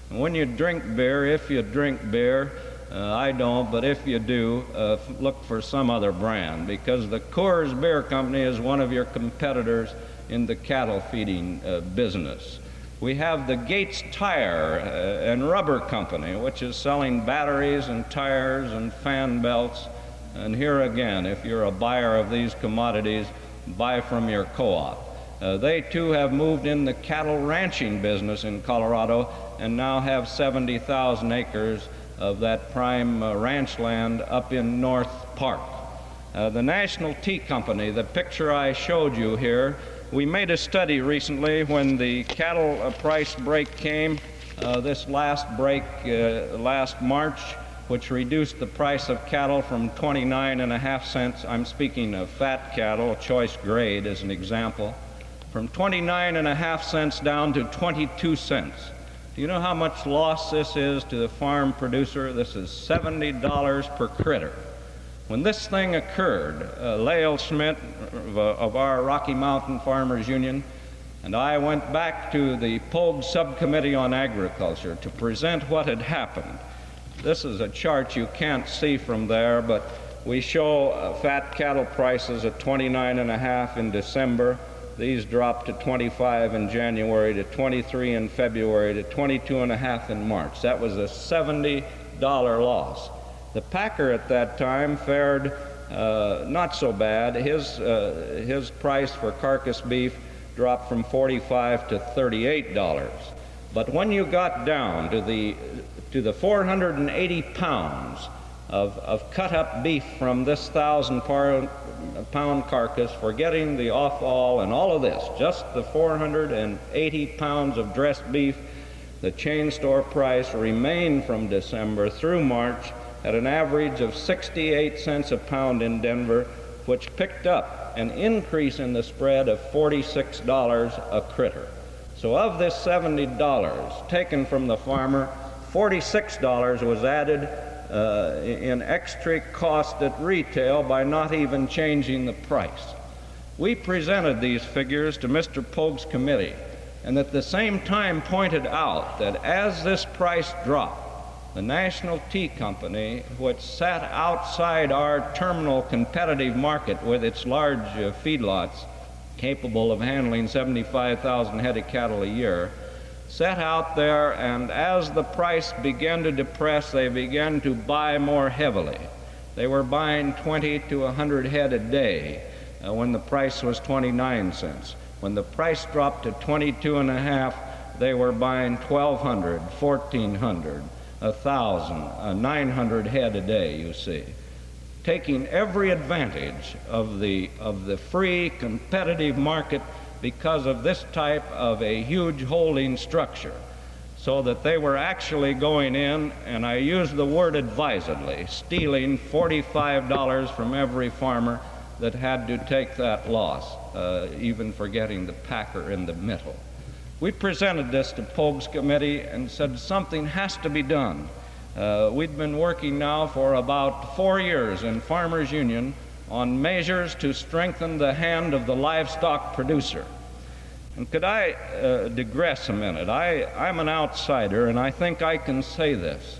And when you drink beer, if you drink beer, I don't, but if you do, look for some other brand, because the Coors Beer Company is one of your competitors in the cattle feeding business. We have the Gates Tire and Rubber Company, which is selling batteries and tires and fan belts. And here again, if you're a buyer of these commodities, buy from your co-op. They too have moved in the cattle ranching business in Colorado and now have 70,000 acres of that prime ranch land up in North Park. The National Tea Company, the picture I showed you here, we made a study recently when the cattle price break came, this last break last March, which reduced the price of cattle from 29.5 cents, I'm speaking of fat cattle, choice grade as an example, from 29.5 cents down to 22 cents. Do you know how much loss this is to the farm producer? This is $70 per critter. When this thing occurred, Lael Schmidt of our Rocky Mountain Farmers Union and I went back to the Pogue Subcommittee on Agriculture to present what had happened. This is a chart you can't see from there, but we show fat cattle prices at 29.5 in December. These dropped to 25 in January, to 23 in February, to 22.5 in March. That was a $70 loss. The packer at that time fared not so bad. His price for carcass beef dropped from $45 to $38. But when you got down to the 480 pounds of cut-up beef from this 1,000-pound carcass, forgetting the offal and all of this, just the 480 pounds of dressed beef, the chain store price remained from December through March at an average of 68 cents a pound in Denver, which picked up an increase in the spread of $46 a critter. So of this $70 taken from the farmer, $46 was added in extra cost at retail by not even changing the price. We presented these figures to Mr. Pogue's committee, and at the same time pointed out that as this price dropped, the National Tea Company, which sat outside our terminal competitive market with its large feedlots capable of handling 75,000 head of cattle a year, sat out there, and as the price began to depress, they began to buy more heavily. They were buying 20 to 100 head a day when the price was 29 cents. When the price dropped to 22.5, they were buying 1,200, 1,400, 1,000, 900 head a day, you see, taking every advantage of the free competitive market because of this type of a huge holding structure, so that they were actually going in, and I use the word advisedly, stealing $45 from every farmer that had to take that loss, even forgetting the packer in the middle. We presented this to Pogue's committee and said something has to be done. We'd been working now for about 4 years in Farmers Union on measures to strengthen the hand of the livestock producer. And could I digress a minute? I'm an outsider, and I think I can say this,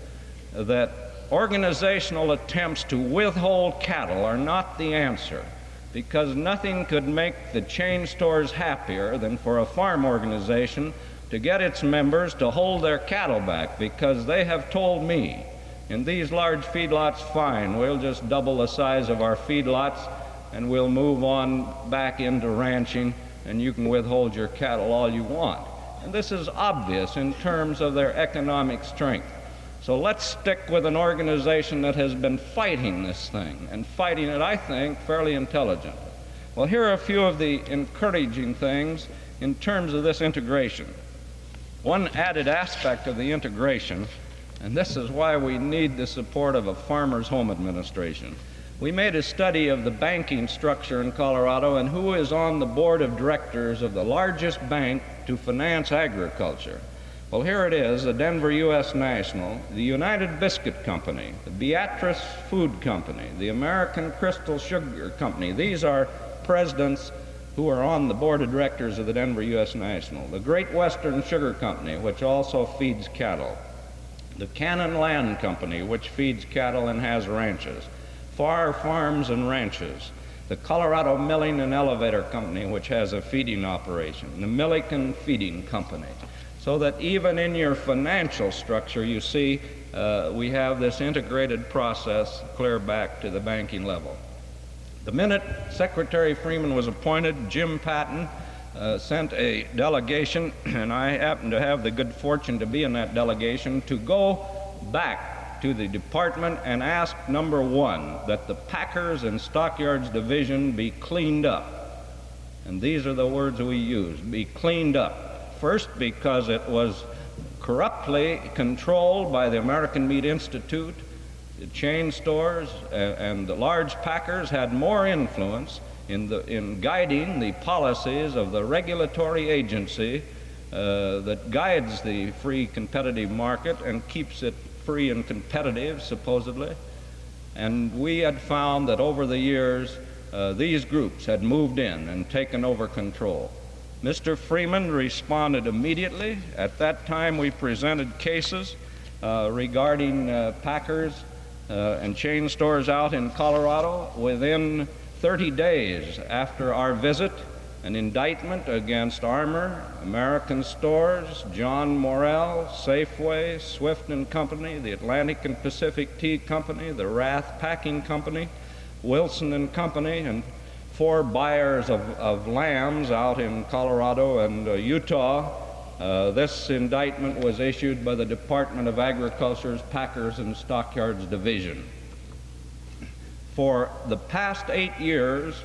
that organizational attempts to withhold cattle are not the answer, because nothing could make the chain stores happier than for a farm organization to get its members to hold their cattle back, because they have told me, in these large feedlots, fine, we'll just double the size of our feedlots and we'll move on back into ranching, and you can withhold your cattle all you want. And this is obvious in terms of their economic strength. So let's stick with an organization that has been fighting this thing, and fighting it, I think, fairly intelligently. Well, here are a few of the encouraging things in terms of this integration. One added aspect of the integration, and this is why we need the support of a Farmers Home Administration. We made a study of the banking structure in Colorado and who is on the board of directors of the largest bank to finance agriculture. Well, here it is: the Denver U.S. National, the United Biscuit Company, the Beatrice Food Company, the American Crystal Sugar Company. These are presidents who are on the board of directors of the Denver U.S. National. The Great Western Sugar Company, which also feeds cattle. The Cannon Land Company, which feeds cattle and has ranches. Farr Farms and Ranches. The Colorado Milling and Elevator Company, which has a feeding operation. The Milliken Feeding Company. So that even in your financial structure, you see, we have this integrated process clear back to the banking level. The minute Secretary Freeman was appointed, Jim Patton sent a delegation, and I happened to have the good fortune to be in that delegation, to go back to the department and ask, number one, that the Packers and Stockyards Division be cleaned up. And these are the words we used: be cleaned up. First, because it was corruptly controlled by the American Meat Institute. The chain stores and the large packers had more influence in guiding the policies of the regulatory agency that guides the free competitive market and keeps it free and competitive, supposedly. And we had found that over the years, these groups had moved in and taken over control. Mr. Freeman responded immediately. At that time, we presented cases regarding packers and chain stores out in Colorado. Within 30 days after our visit, an indictment against Armour, American Stores, John Morrell, Safeway, Swift & Company, the Atlantic and Pacific Tea Company, the Rath Packing Company, Wilson & Company, and 4 buyers of lambs out in Colorado and Utah. This indictment was issued by the Department of Agriculture's Packers and Stockyards Division. For the past 8 years,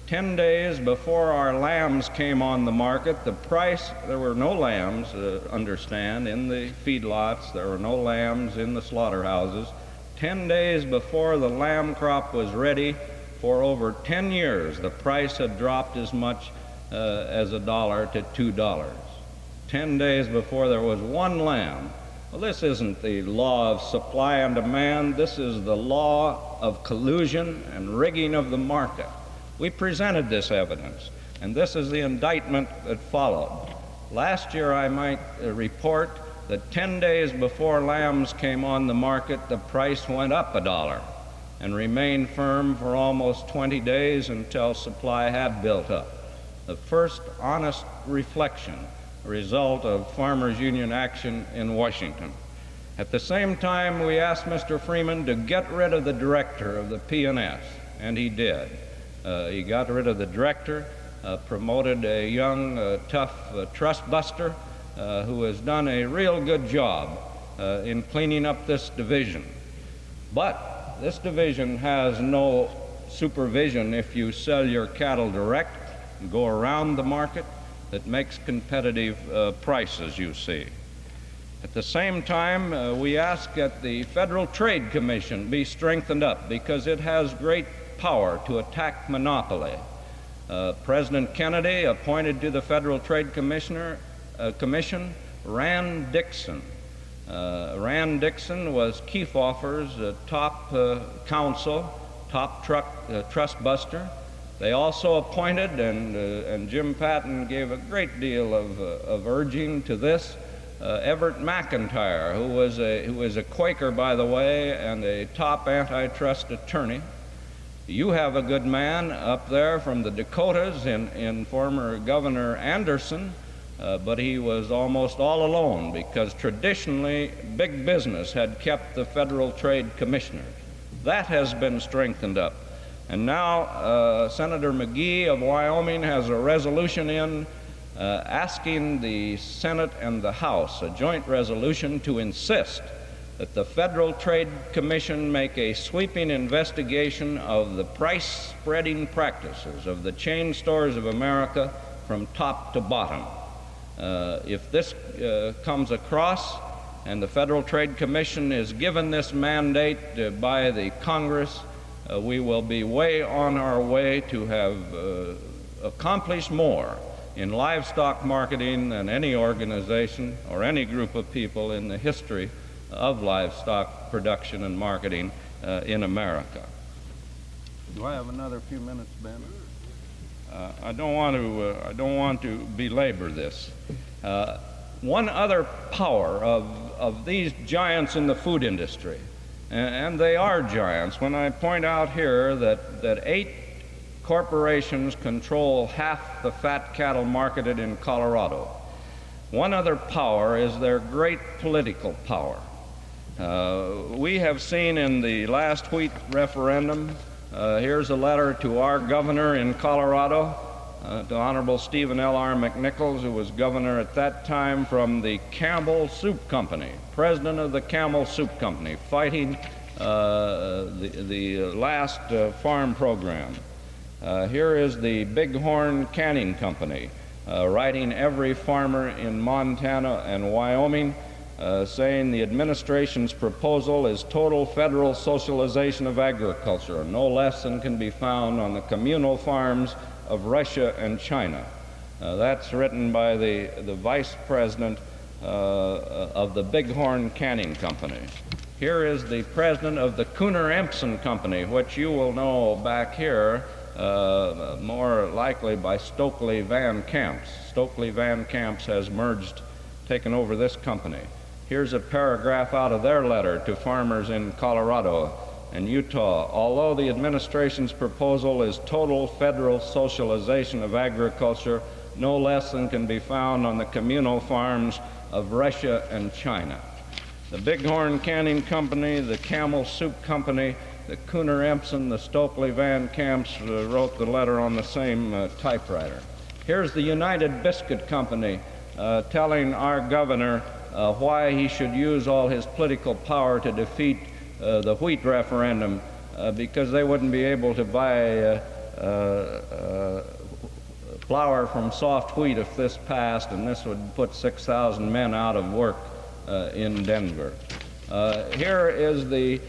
10 days before our lambs came on the market, the price, there were no lambs, understand, in the feedlots, there were no lambs in the slaughterhouses. 10 days before the lamb crop was ready, for over 10 years, the price had dropped as much as $1 to $2. 10 days before there was one lamb. Well, this isn't the law of supply and demand. This is the law of collusion and rigging of the market. We presented this evidence, and this is the indictment that followed. Last year, I might report that 10 days before lambs came on the market, the price went up $1 and remained firm for almost 20 days until supply had built up. The first honest reflection, a result of Farmers Union action in Washington. At the same time, we asked Mr. Freeman to get rid of the director of the P&S, and he did. He got rid of the director, promoted a young, tough trust buster who has done a real good job in cleaning up this division. But this division has no supervision if you sell your cattle direct and go around the market that makes competitive prices, you see. At the same time, we ask that the Federal Trade Commission be strengthened up because it has great power to attack monopoly. President Kennedy appointed to the Federal Trade Commission Commission, Rand Dixon. Rand Dixon was Kefauver's top counsel, top trust buster. They also appointed, and Jim Patton gave a great deal of urging to this, Everett McIntyre, who was a Quaker, by the way, and a top antitrust attorney. You have a good man up there from the Dakotas in former Governor Anderson, but he was almost all alone because traditionally big business had kept the Federal Trade Commissioners. That has been strengthened up. And now Senator McGee of Wyoming has a resolution in asking the Senate and the House, a joint resolution, to insist that the Federal Trade Commission make a sweeping investigation of the price spreading practices of the chain stores of America from top to bottom. If this comes across and the Federal Trade Commission is given this mandate by the Congress, we will be way on our way to have accomplished more in livestock marketing than any organization or any group of people in the history of livestock production and marketing in America. Do I have another few minutes, Ben? I don't want to belabor this. One other power of these giants in the food industry, and they are giants, when I point out here that 8 corporations control half the fat cattle marketed in Colorado. One other power is their great political power. We have seen in the last wheat referendum, here's a letter to our governor in Colorado, to Honorable Stephen L.R. McNichols, who was governor at that time, from the Campbell Soup Company, president of the Campbell Soup Company, fighting the last farm program. Here is the Bighorn Canning Company, writing every farmer in Montana and Wyoming, saying the administration's proposal is total federal socialization of agriculture, no less than can be found on the communal farms of Russia and China. That's written by the vice president of the Bighorn Canning Company. Here is the president of the Cooner-Empson Company, which you will know back here more likely by Stokely Van Camps. Stokely Van Camps has taken over this company. Here's a paragraph out of their letter to farmers in Colorado and Utah. Although the administration's proposal is total federal socialization of agriculture, no less than can be found on the communal farms of Russia and China. The Bighorn Canning Company, the Camel Soup Company, the Cooner-Empson, the Stokely Van Camps wrote the letter on the same typewriter. Here's the United Biscuit Company telling our governor why he should use all his political power to defeat the wheat referendum, because they wouldn't be able to buy flour from soft wheat if this passed, and this would put 6,000 men out of work in Denver. Here is the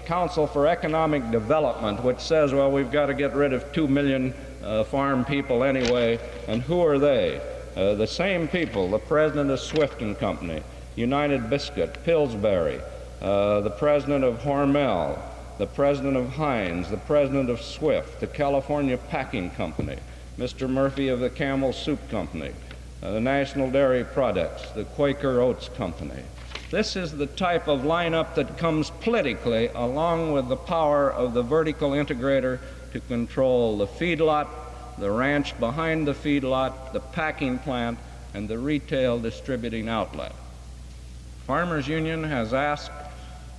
Council for Economic Development, which says, well, we've got to get rid of 2 million farm people anyway, and who are they? The same people, the president of Swift and Company, United Biscuit, Pillsbury, the president of Hormel, the president of Heinz, the president of Swift, the California Packing Company, Mr. Murphy of the Camel Soup Company, the National Dairy Products, the Quaker Oats Company. This is the type of lineup that comes politically along with the power of the vertical integrator to control the feedlot, the ranch behind the feedlot, the packing plant, and the retail distributing outlet. Farmers Union has asked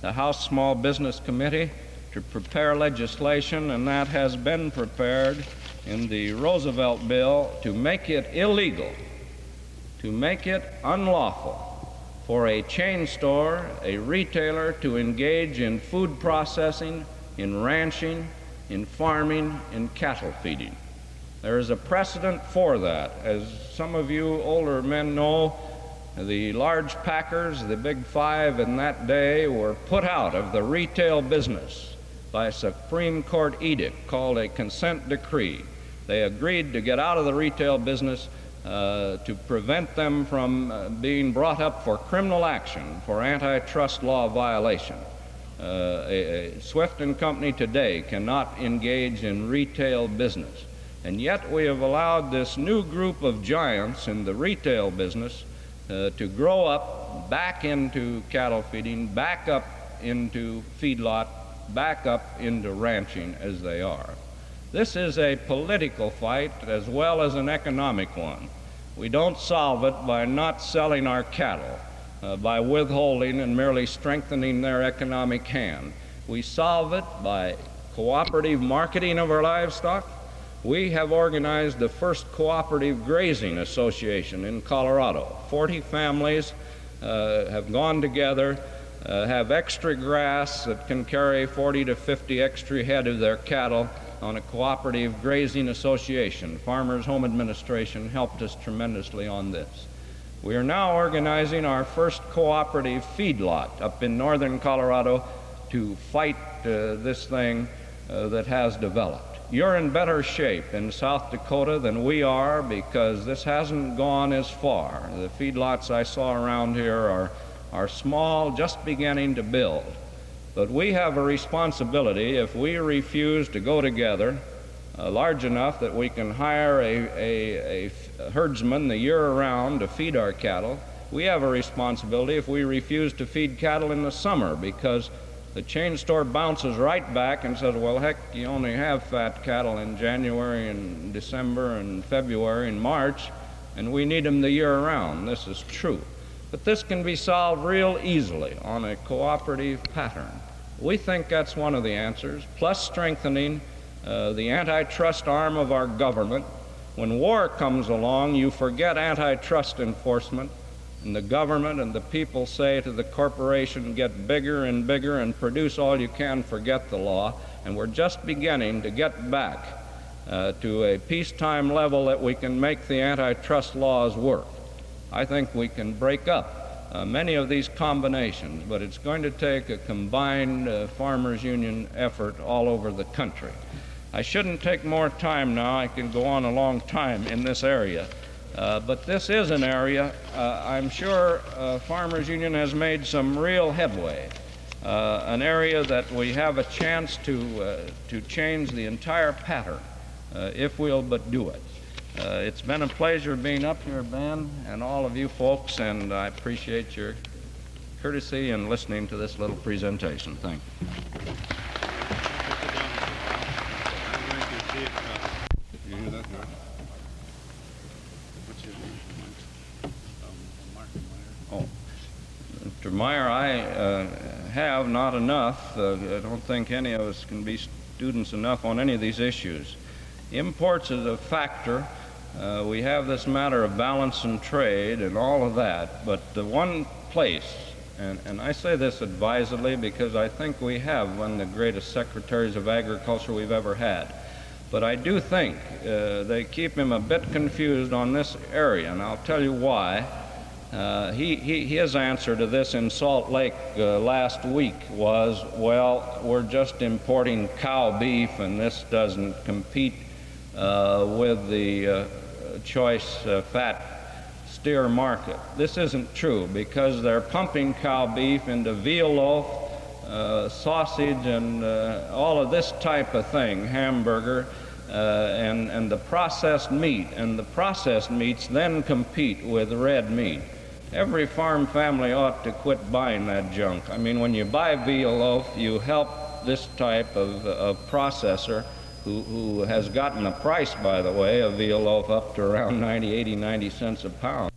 the House Small Business Committee to prepare legislation, and that has been prepared in the Roosevelt bill to make it illegal, to make it unlawful for a chain store, a retailer, to engage in food processing, in ranching, in farming, in cattle feeding. There is a precedent for that. As some of you older men know, the large packers, the big five in that day, were put out of the retail business by a Supreme Court edict called a consent decree. They agreed to get out of the retail business to prevent them from being brought up for criminal action for antitrust law violation. Swift and Company today cannot engage in retail business, and yet we have allowed this new group of giants in the retail business to grow up back into cattle feeding, back up into feedlot, back up into ranching as they are. This is a political fight as well as an economic one. We don't solve it by not selling our cattle, by withholding and merely strengthening their economic hand. We solve it by cooperative marketing of our livestock. We have organized the first cooperative grazing association in Colorado. 40 families have gone together, have extra grass that can carry 40 to 50 extra head of their cattle on a cooperative grazing association. Farmers Home Administration helped us tremendously on this. We are now organizing our first cooperative feedlot up in northern Colorado to fight this thing that has developed. You're in better shape in South Dakota than we are because this hasn't gone as far. The feedlots I saw around here are small, just beginning to build. But we have a responsibility if we refuse to go together large enough that we can hire a herdsman the year around to feed our cattle. We have a responsibility if we refuse to feed cattle in the summer because the chain store bounces right back and says, well, heck, you only have fat cattle in January and December and February and March, and we need them the year around. This is true. But this can be solved real easily on a cooperative pattern. We think that's one of the answers, plus strengthening the antitrust arm of our government. When war comes along, you forget antitrust enforcement, and the government and the people say to the corporation, get bigger and bigger and produce all you can, forget the law. And we're just beginning to get back to a peacetime level that we can make the antitrust laws work. I think we can break up many of these combinations, but it's going to take a combined Farmers Union effort all over the country. I shouldn't take more time now. I can go on a long time in this area. But this is an area, I'm sure Farmers Union has made some real headway, an area that we have a chance to change the entire pattern if we'll but do it. It's been a pleasure being up here, Ben, and all of you folks, and I appreciate your courtesy in listening to this little presentation. Thank you. You hear that, George? Oh, Mr. Meyer, I have not enough. I don't think any of us can be students enough on any of these issues. Imports is a factor. We have this matter of balance and trade and all of that, but the one place, and I say this advisedly because I think we have one of the greatest secretaries of agriculture we've ever had, but I do think they keep him a bit confused on this area, and I'll tell you why. His answer to this in Salt Lake last week was, well, we're just importing cow beef and this doesn't compete with the choice fat steer market. This isn't true because they're pumping cow beef into veal loaf, sausage, and all of this type of thing, hamburger, and the processed meat. And the processed meats then compete with red meat. Every farm family ought to quit buying that junk. I mean, when you buy veal loaf, you help this type of processor who has gotten the price, by the way, of veal loaf up to around 90, 80, 90 cents a pound.